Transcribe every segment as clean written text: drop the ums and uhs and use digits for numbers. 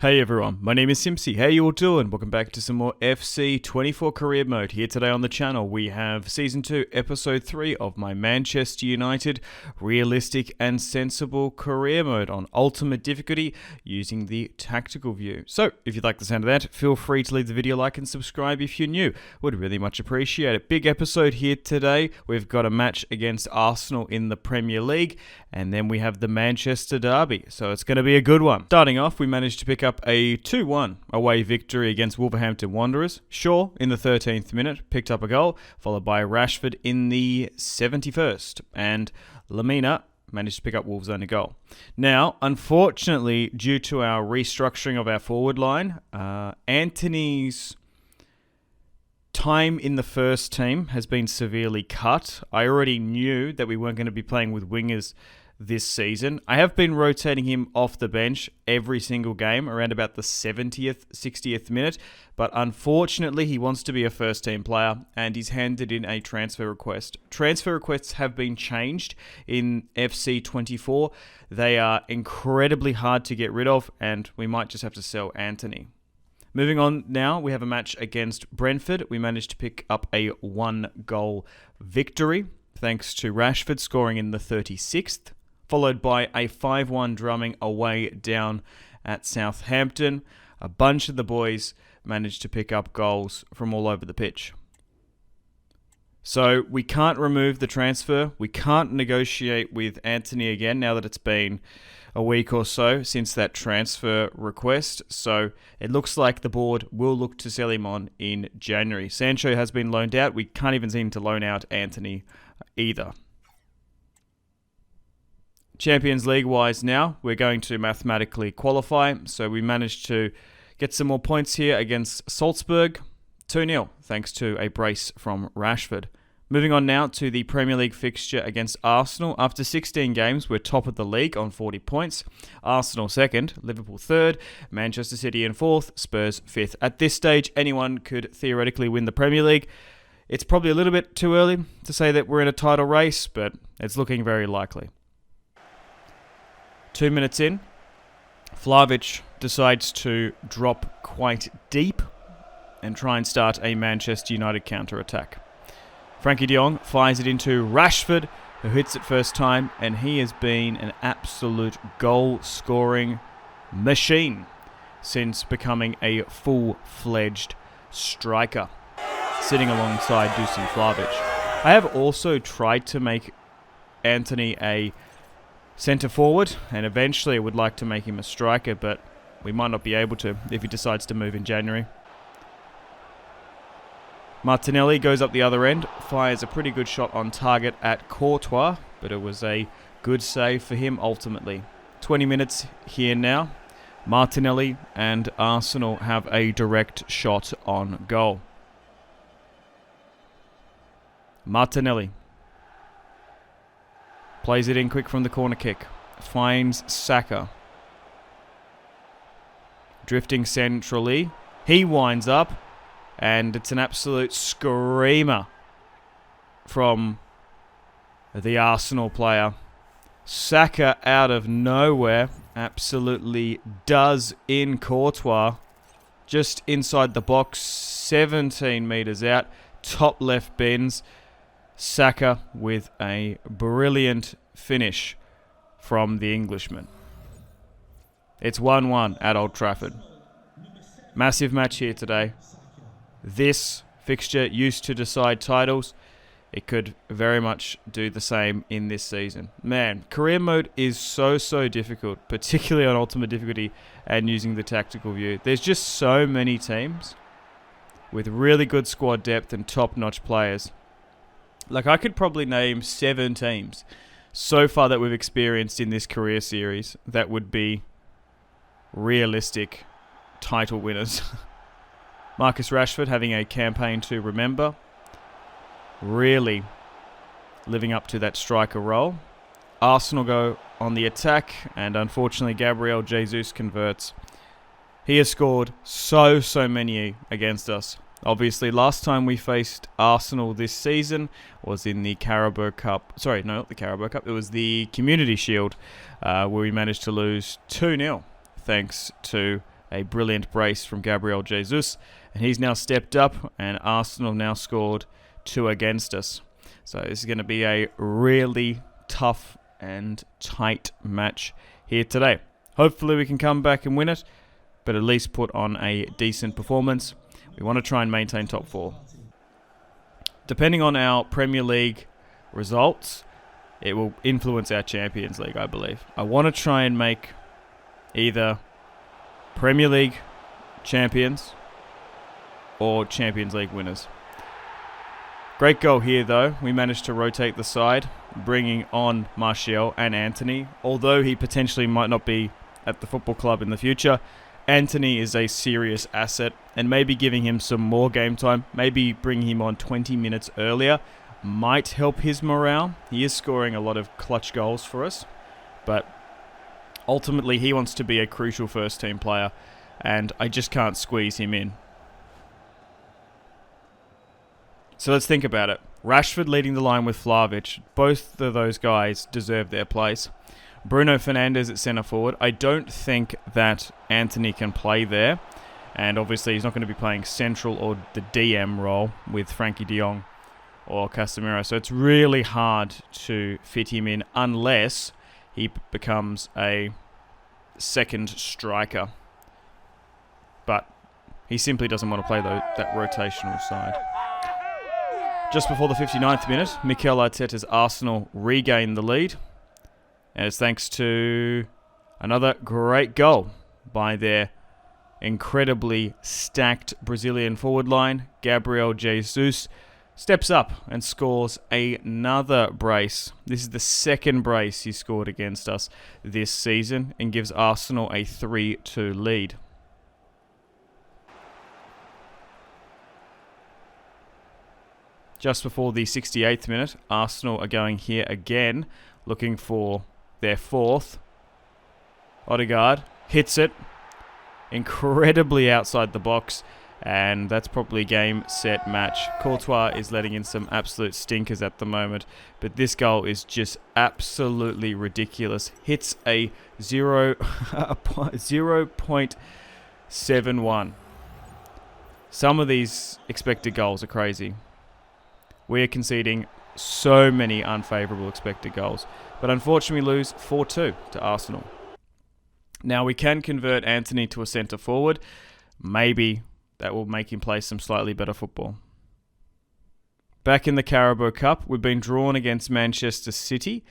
Hey everyone, my name is Simpzy. How you all doing? Welcome back to some more FC 24 career mode. Here today on the channel we have Season 2, Episode 3 of my Manchester United realistic and sensible career mode on ultimate difficulty using the tactical view. So if you like the sound of that, feel free to leave the video a like and subscribe if you're new. Would really much appreciate it. Big episode here today. We've got a match against Arsenal in the Premier League and then we have the Manchester Derby. So it's going to be a good one. Starting off, we managed to pick up a 2-1 away victory against Wolverhampton Wanderers. Shaw in the 13th minute picked up a goal, followed by Rashford in the 71st, and Lamina managed to pick up Wolves' only goal. Now, unfortunately, due to our restructuring of our forward line, Antony's time in the first team has been severely cut. I already knew that we weren't going to be playing with wingers this season. I have been rotating him off the bench every single game around about the 70th, 60th minute, but unfortunately he wants to be a first team player and he's handed in a transfer request. Transfer requests have been changed in FC 24. They are incredibly hard to get rid of and we might just have to sell Antony. Moving on now, we have a match against Brentford. We managed to pick up a 1-goal victory thanks to Rashford scoring in the 36th. Followed by a 5-1 drumming away down at Southampton. A bunch of the boys managed to pick up goals from all over the pitch. So we can't remove the transfer. We can't negotiate with Antony again now that it's been a week or so since that transfer request. So it looks like the board will look to sell him on in January. Sancho has been loaned out. We can't even seem to loan out Antony either. Champions League wise now, we're going to mathematically qualify. So we managed to get some more points here against Salzburg. 2-0 thanks to a brace from Rashford. Moving on now to the Premier League fixture against Arsenal. After 16 games, we're top of the league on 40 points. Arsenal second, Liverpool third, Manchester City in fourth, Spurs fifth. At this stage, anyone could theoretically win the Premier League. It's probably a little bit too early to say that we're in a title race, but it's looking very likely. 2 minutes in, Vlahovic decides to drop quite deep and try and start a Manchester United counter-attack. Frankie de Jong fires it into Rashford, who hits it first time, and he has been an absolute goal-scoring machine since becoming a full-fledged striker, sitting alongside Dusan Vlahovic. I have also tried to make Antony a centre forward, and eventually I would like to make him a striker, but we might not be able to if he decides to move in January. Martinelli goes up the other end, fires a pretty good shot on target at Courtois, but it was a good save for him ultimately. 20 minutes here now. Martinelli and Arsenal have a direct shot on goal. Martinelli plays it in quick from the corner kick. Finds Saka. Drifting centrally. He winds up. And it's an absolute screamer from the Arsenal player. Saka out of nowhere absolutely does in Courtois. Just inside the box. 17 metres out. Top left bins. Saka with a brilliant finish from the Englishman. It's 1-1 at Old Trafford. Massive match here today. This fixture used to decide titles. It could very much do the same in this season. Man, career mode is so difficult, particularly on ultimate difficulty and using the tactical view. There's just so many teams with really good squad depth and top-notch players. Like, I could probably name 7 teams so far that we've experienced in this career series that would be realistic title winners. Marcus Rashford having a campaign to remember. Really living up to that striker role. Arsenal go on the attack, and unfortunately Gabriel Jesus converts. He has scored so many against us. Obviously, last time we faced Arsenal this season was in the Carabao Cup. Sorry, no, not the Carabao Cup. It was the Community Shield, where we managed to lose 2-0, thanks to A brilliant brace from Gabriel Jesus. And he's now stepped up, and Arsenal now scored 2 against us. So this is going to be a really tough and tight match here today. Hopefully we can come back and win it, but at least put on a decent performance. We want to try and maintain top 4. Depending on our Premier League results, it will influence our Champions League, I believe. I want to try and make either Premier League champions or Champions League winners. Great goal here, though. We managed to rotate the side, bringing on Martial and Antony. Although he potentially might not be at the football club in the future, Antony is a serious asset, and maybe giving him some more game time, maybe bringing him on 20 minutes earlier, might help his morale. He is scoring a lot of clutch goals for us, but ultimately he wants to be a crucial first-team player, and I just can't squeeze him in. So let's think about it. Rashford leading the line with Vlahovic. Both of those guys deserve their place. Bruno Fernandes at centre forward. I don't think that Antony can play there. And obviously he's not going to be playing central or the DM role with Frankie de Jong or Casemiro. So it's really hard to fit him in unless he becomes a second striker. But he simply doesn't want to play that rotational side. Just before the 59th minute, Mikel Arteta's Arsenal regained the lead. And it's thanks to another great goal by their incredibly stacked Brazilian forward line. Gabriel Jesus steps up and scores another brace. This is the second brace he scored against us this season and gives Arsenal a 3-2 lead. Just before the 68th minute, Arsenal are going here again, looking for their 4th. Odegaard hits it incredibly outside the box, and that's probably game, set, match. Courtois is letting in some absolute stinkers at the moment, but this goal is just absolutely ridiculous. Hits a 0.71. Some of these expected goals are crazy. We are conceding so many unfavourable expected goals. But unfortunately we lose 4-2 to Arsenal. Now we can convert Antony to a centre forward. Maybe that will make him play some slightly better football. Back in the Carabao Cup, we've been drawn against Manchester City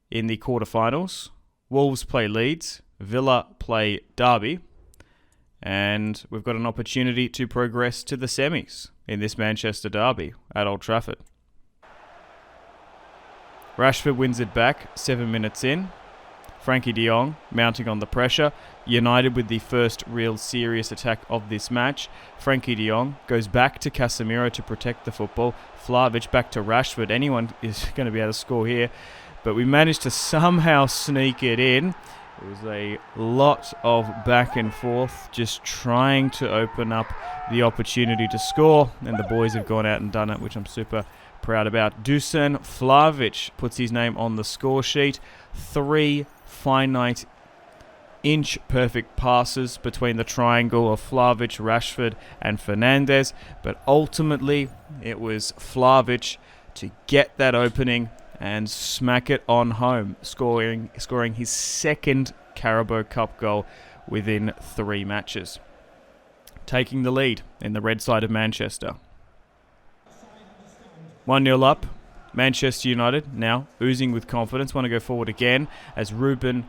in the quarterfinals. Wolves play Leeds. Villa play Derby. And we've got an opportunity to progress to the semis in this Manchester derby at Old Trafford. Rashford wins it back 7 minutes in. Frankie de Jong mounting on the pressure. United with the first real serious attack of this match. Frankie de Jong goes back to Casemiro to protect the football. Vlahovic back to Rashford. Anyone is going to be able to score here. But we managed to somehow sneak it in. It was a lot of back and forth, just trying to open up the opportunity to score. And the boys have gone out and done it, which I'm super proud about. Dusan Vlahovic puts his name on the score sheet. 3 finite inch perfect passes between the triangle of Vlahovic, Rashford and Fernandes. But ultimately, it was Vlahovic to get that opening and smack it on home, scoring his second Carabao Cup goal within 3 matches. Taking the lead in the red side of Manchester. 1-0 up. Manchester United now oozing with confidence. Want to go forward again as Ruben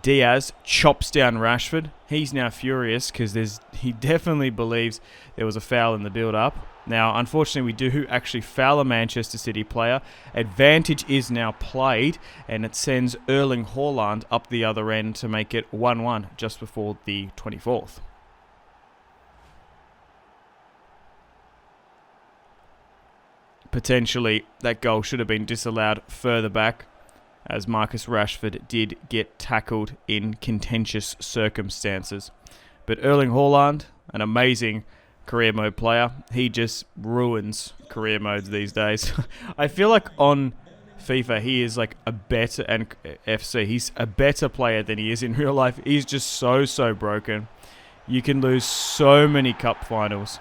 Diaz chops down Rashford. He's now furious because he definitely believes there was a foul in the build-up. Now, unfortunately, we do actually foul a Manchester City player. Advantage is now played, and it sends Erling Haaland up the other end to make it 1-1 just before the 24th. Potentially, that goal should have been disallowed further back, as Marcus Rashford did get tackled in contentious circumstances. But Erling Haaland, an amazing career mode player, he just ruins career modes these days. I feel like on FIFA, he is like a better, and FC, he's a better player than he is in real life. He's just so broken. You can lose so many cup finals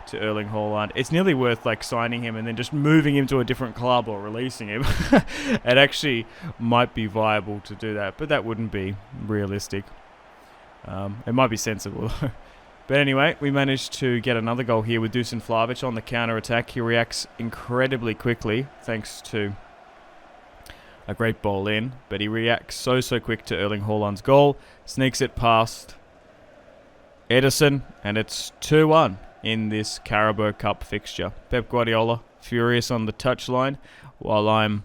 to Erling Haaland. It's nearly worth like signing him and then just moving him to a different club or releasing him. It actually might be viable to do that, but that wouldn't be realistic. It might be sensible though. But anyway, we managed to get another goal here with Dusan Vlahovic on the counter-attack. He reacts incredibly quickly thanks to a great ball in, but he reacts so quick to Erling Haaland's goal, sneaks it past Ederson, and it's 2-1 in this Carabao Cup fixture. Pep Guardiola furious on the touchline, while I'm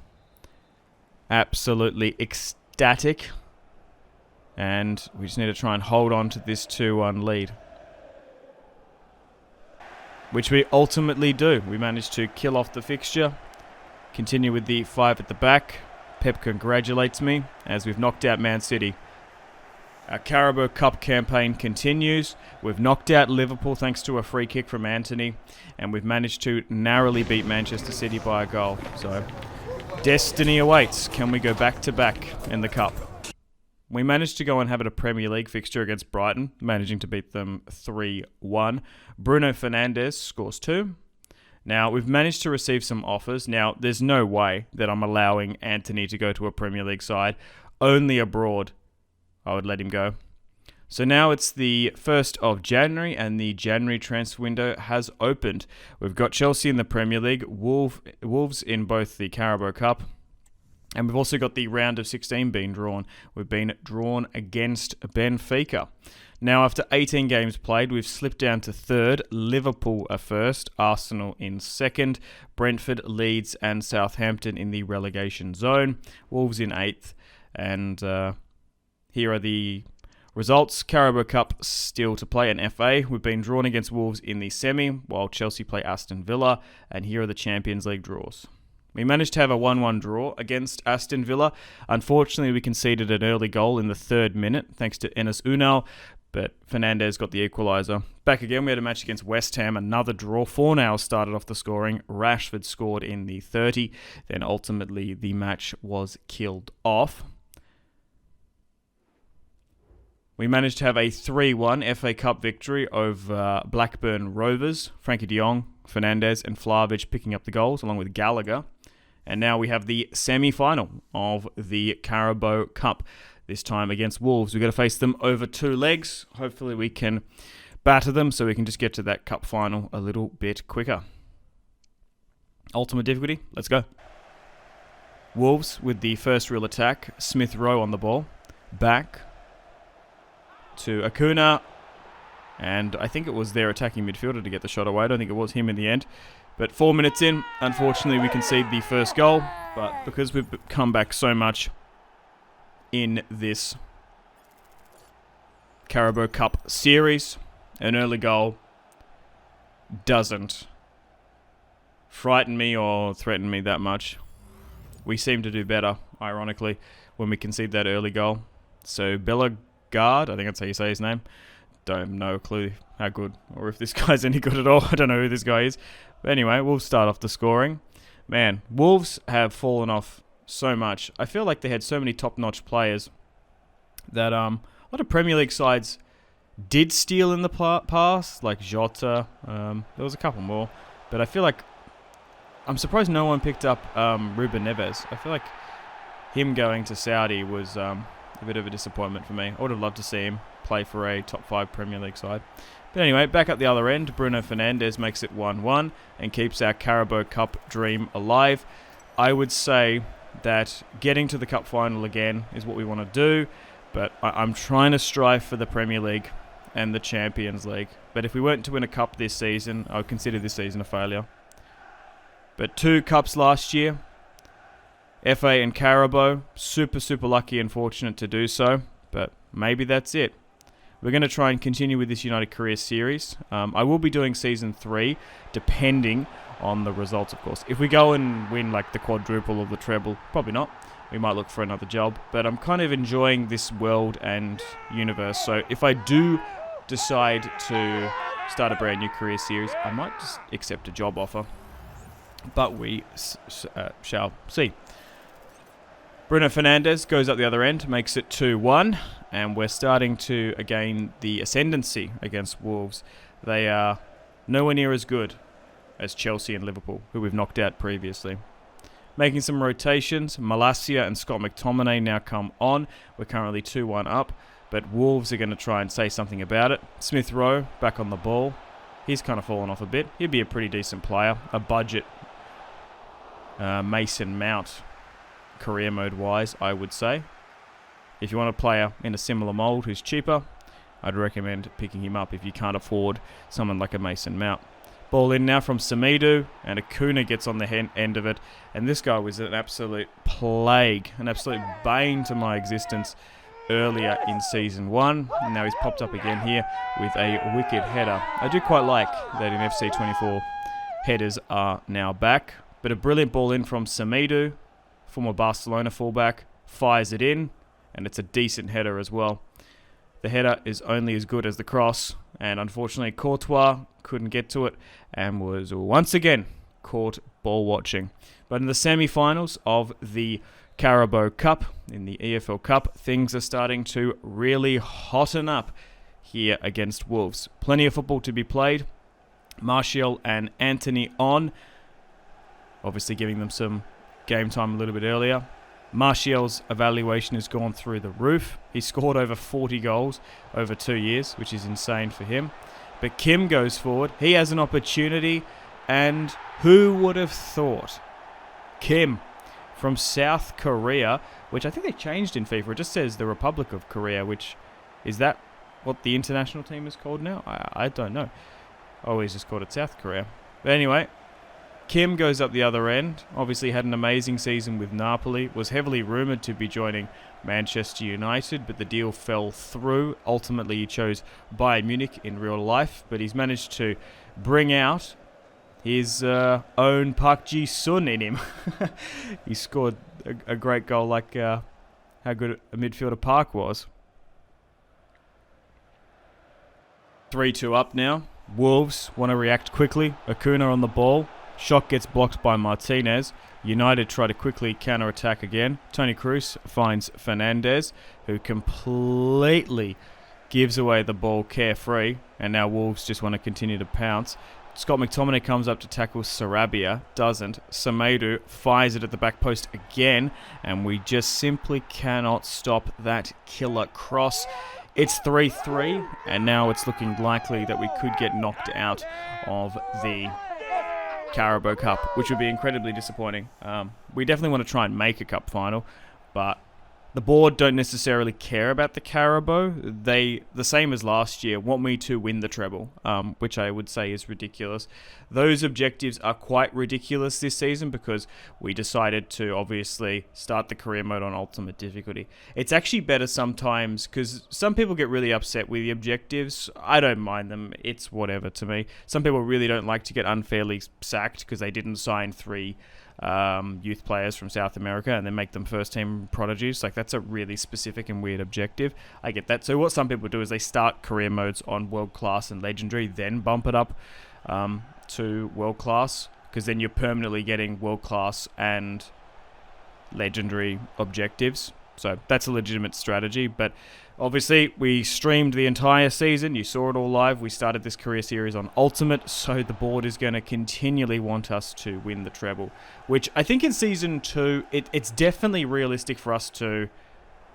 absolutely ecstatic, and we just need to try and hold on to this 2-1 lead, which we ultimately do. We managed to kill off the fixture, continue with the 5 at the back. Pep congratulates me as we've knocked out Man City. Our Carabao Cup campaign continues. We've knocked out Liverpool thanks to a free kick from Antony, and we've managed to narrowly beat Manchester City by a goal. So, destiny awaits. Can we go back-to-back in the Cup? We managed to go and have a Premier League fixture against Brighton, managing to beat them 3-1. Bruno Fernandes scores 2. Now, we've managed to receive some offers. Now, there's no way that I'm allowing Antony to go to a Premier League side. Only abroad I would let him go. So now it's the 1st of January and the January transfer window has opened. We've got Chelsea in the Premier League, Wolves in both the Carabao Cup, and we've also got the round of 16 being drawn. We've been drawn against Benfica. Now, after 18 games played, we've slipped down to 3rd. Liverpool are 1st, Arsenal in 2nd, Brentford, Leeds and Southampton in the relegation zone, Wolves in 8th, and here are the results. Carabao Cup still to play, an FA. We've been drawn against Wolves in the semi, while Chelsea play Aston Villa, and here are the Champions League draws. We managed to have a 1-1 draw against Aston Villa. Unfortunately, we conceded an early goal in the 3rd minute, thanks to Enes Unal, but Fernandes got the equaliser. Back again, we had a match against West Ham, another draw. Fornals started off the scoring. Rashford scored in the 30. Then ultimately, the match was killed off. We managed to have a 3-1 FA Cup victory over Blackburn Rovers. Frankie de Jong, Fernandes and Vlahovic picking up the goals, along with Gallagher. And now we have the semi-final of the Carabao Cup, this time against Wolves. We've got to face them over 2 legs. Hopefully we can batter them so we can just get to that cup final a little bit quicker. Ultimate difficulty, let's go. Wolves with the first real attack. Smith Rowe on the ball. Back to Acuna, and I think it was their attacking midfielder to get the shot away. I don't think it was him in the end. But 4 minutes in, unfortunately, we concede the first goal. But because we've come back so much in this Carabao Cup series, an early goal doesn't frighten me or threaten me that much. We seem to do better, ironically, when we concede that early goal. So Bellegarde, I think that's how you say his name. Don't know a clue how good or if this guy's any good at all. I don't know who this guy is. But anyway, we'll start off the scoring. Man, Wolves have fallen off so much. I feel like they had so many top-notch players that a lot of Premier League sides did steal in the past, like Jota. There was a couple more. But I feel like I'm surprised no one picked up Ruben Neves. I feel like him going to Saudi was a bit of a disappointment for me. I would have loved to see him play for a top 5 Premier League side. But anyway, back at the other end, Bruno Fernandes makes it 1-1 and keeps our Carabao Cup dream alive. I would say that getting to the Cup final again is what we want to do, but I'm trying to strive for the Premier League and the Champions League. But if we weren't to win a cup this season, I would consider this season a failure. But 2 cups last year, FA and Carabao, super lucky and fortunate to do so, but maybe that's it. We're going to try and continue with this United Career Series. I will be doing Season 3, depending on the results, of course. If we go and win like the quadruple or the treble, probably not. We might look for another job, but I'm kind of enjoying this world and universe. So if I do decide to start a brand new career series, I might just accept a job offer. But we shall see. Bruno Fernandes goes up the other end, makes it 2-1, and we're starting to gain the ascendancy against Wolves. They are nowhere near as good as Chelsea and Liverpool, who we've knocked out previously. Making some rotations, Malacia and Scott McTominay now come on. We're currently 2-1 up, but Wolves are going to try and say something about it. Smith Rowe back on the ball. He's kind of fallen off a bit. He'd be a pretty decent player, a budget Mason Mount career mode wise, I would say. If you want a player in a similar mould who's cheaper, I'd recommend picking him up if you can't afford someone like a Mason Mount. Ball in now from Semedo, and Acuna gets on the end of it. And this guy was an absolute plague, an absolute bane to my existence earlier in Season 1. And now he's popped up again here with a wicked header. I do quite like that in FC 24 headers are now back. But a brilliant ball in from Semedo, former Barcelona fullback, fires it in, and it's a decent header as well. The header is only as good as the cross, and unfortunately Courtois couldn't get to it and was once again caught ball watching. But in the semi-finals of the Carabao Cup, in the EFL Cup, things are starting to really hotten up here against Wolves. Plenty of football to be played. Martial and Antony on, obviously giving them some game time a little bit earlier. Martial's evaluation has gone through the roof. He scored over 40 goals over 2 years, which is insane for him. But Kim goes forward. He has an opportunity, and who would have thought? Kim from South Korea, which I think they changed in FIFA. It just says the Republic of Korea, which is that what the international team is called now? I don't know. I always just called it South Korea. But anyway, Kim goes up the other end. Obviously had an amazing season with Napoli. Was heavily rumoured to be joining Manchester United, but the deal fell through. Ultimately, he chose Bayern Munich in real life, but he's managed to bring out his own Park Ji-sun in him. He scored a great goal, like how good a midfielder Park was. 3-2 up now. Wolves want to react quickly. Acuna on the ball. Shot gets blocked by Martinez. United try to quickly counter-attack again. Toni Kroos finds Fernandes, who completely gives away the ball carefree. And now Wolves just want to continue to pounce. Scott McTominay comes up to tackle Sarabia. Doesn't. Semedo fires it at the back post again. And we just simply cannot stop that killer cross. It's 3-3. And now it's looking likely that we could get knocked out of the Carabao Cup, which would be incredibly disappointing. We definitely want to try and make a cup final, but the board don't necessarily care about the Carabao. They, the same as last year, want me to win the treble, which I would say is ridiculous. Those objectives are quite ridiculous this season because we decided to obviously start the career mode on ultimate difficulty. It's actually better sometimes because some people get really upset with the objectives. I don't mind them. It's whatever to me. Some people really don't like to get unfairly sacked because they didn't sign 3 youth players from South America and then make them first team prodigies. Like, that's a really specific and weird objective. I get that. So what some people do is they start career modes on world class and legendary, then bump it up to world class, because then you're permanently getting world class and legendary objectives. So that's a legitimate strategy. But obviously we streamed the entire season. You saw it all live. We started this career series on Ultimate, so the board is going to continually want us to win the treble, which I think in Season 2, it's definitely realistic for us to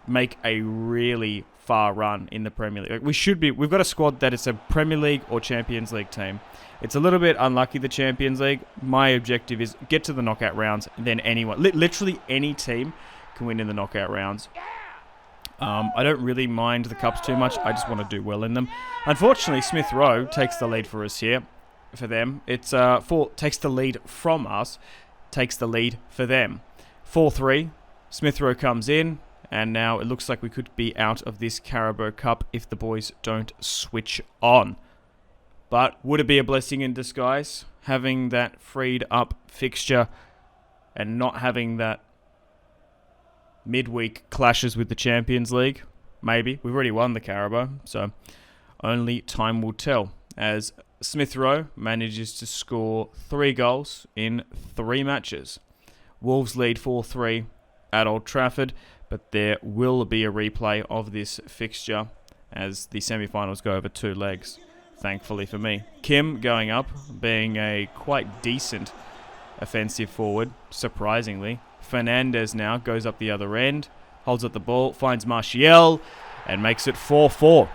make a really far run in the Premier League. We've got a squad that is a Premier League or Champions League team. It's a little bit unlucky, the Champions League. My objective is get to the knockout rounds, and then anyone, literally any team can win in the knockout rounds. I don't really mind the cups too much. I just want to do well in them. Unfortunately, Smith Rowe takes the lead for us here. For them, it's takes the lead from us, takes the lead for them. 4-3. Smith Rowe comes in, and now it looks like we could be out of this Carabao Cup if the boys don't switch on. But would it be a blessing in disguise having that freed up fixture and not having that midweek clashes with the Champions League? Maybe. We've already won the Carabao, so only time will tell. As Smith Rowe manages to score 3 goals in 3 matches. Wolves lead 4-3. at Old Trafford, but there will be a replay of this fixture as the semi-finals go over 2 legs, thankfully for me. Kim going up, being a quite decent offensive forward, surprisingly. Fernandez now goes up the other end, holds up the ball, finds Martial, and makes it 4-4.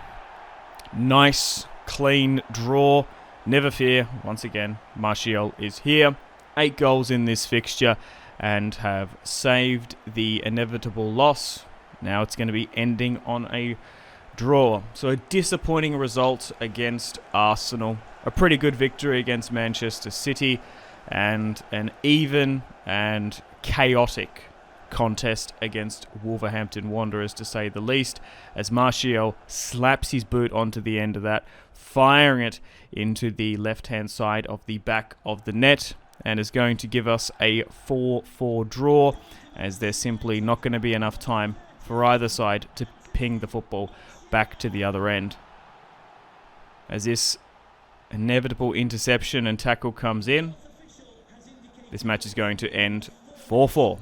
Nice, clean draw. Never fear, once again, Martial is here. 8 goals in this fixture and have saved the inevitable loss. Now it's going to be ending on a draw. So a disappointing result against Arsenal. A pretty good victory against Manchester City. And an even and chaotic contest against Wolverhampton Wanderers, to say the least, as Martial slaps his boot onto the end of that, firing it into the left-hand side of the back of the net, and is going to give us a 4-4 draw, as there's simply not going to be enough time for either side to ping the football back to the other end. As this inevitable interception and tackle comes in, this match is going to end 4-4.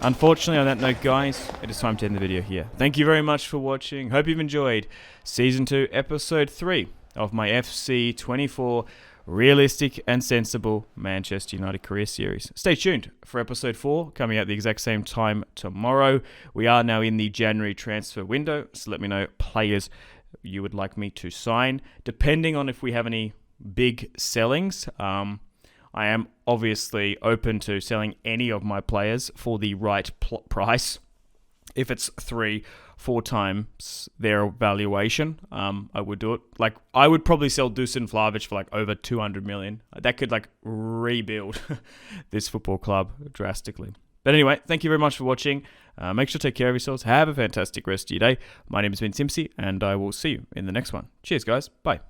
Unfortunately, on that note, guys, it is time to end the video here. Thank you very much for watching. Hope you've enjoyed Season 2, Episode 3 of my FC 24 realistic and sensible Manchester United career series. Stay tuned for Episode 4, coming out the exact same time tomorrow. We are now in the January transfer window, so let me know players you would like me to sign, depending on if we have any big sellings. I am obviously open to selling any of my players for the right price. If it's 3-4 times their valuation, I would do it. Like, I would probably sell Dusan Vlahovic for like over 200 million. That could like rebuild this football club drastically. But anyway, thank you very much for watching. Make sure to take care of yourselves. Have a fantastic rest of your day. My name has been Simpzy, and I will see you in the next one. Cheers, guys. Bye.